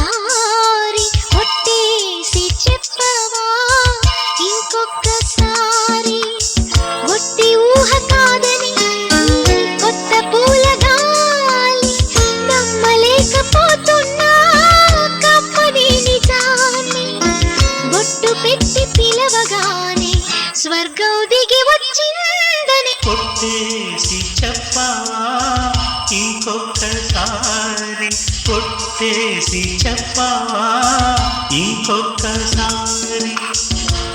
ఇంకొక్కసారి ఒట్టేసి చెప్పవా ఇంకొక్కసారి ఒట్టి ఊహ కాదని కొత్త పూల గాలి నమ్మలేకపోతున్నా కమ్మని నిజాన్ని బొట్టు పెట్టి పిలవగానే స్వర్గం దిగి వచ్చిందని కొట్టేసి చెప్పవా ఇంకొక్కసారి కొట్టేసి చెప్పవా ఇంకొక్కసారి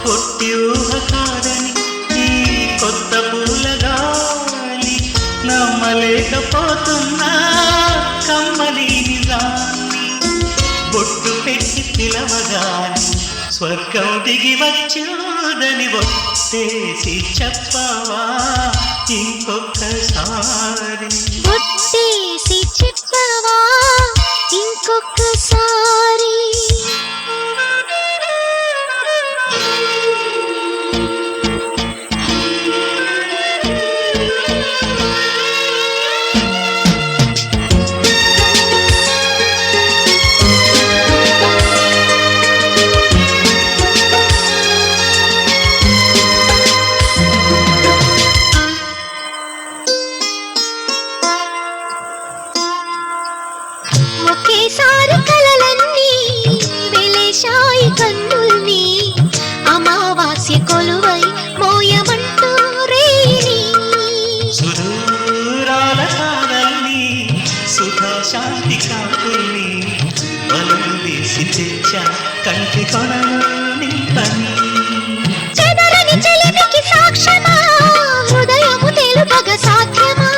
కొట్టి ఊహ కాదని ఈ కొత్త పూల గాలి నమ్మలేకపోతున్నా కమ్మని నిజాన్ని బొట్టు పెట్టి పిలవగాని స్వర్గం దిగి వచ్చుదని ఒట్టేసి చెప్పవా ఇంకొక్కసారి ఒట్టేసి చెప్పవా ఇంకొక్కసారి ఒకేసారి కలలన్నీ వెలేశాయి కన్నుల్ని అమావాస్య కొలువై మోయమంటూ రేని సుదూరాల సారల్ని సుధా శాంతి కాకుల్ని బలం వేసి తెచ్చా కంటి కొనని పని చెదరని చెలిమికి సాక్ష్యమా హృదయము తెలుపగ సాధ్యమా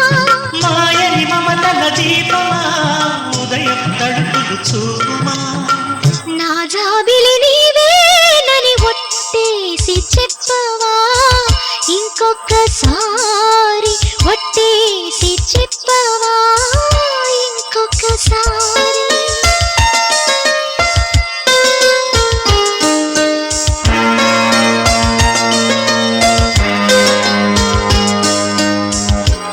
మాయని మమతల దీపమా ఉదయం తడుపులు చూపుమా నా జాబిలి నీవేనని ఒట్టేసి చెప్పవా ఇంకొక్కసారి ఒట్టేసి చెప్పవా ఇంకొక్కసారి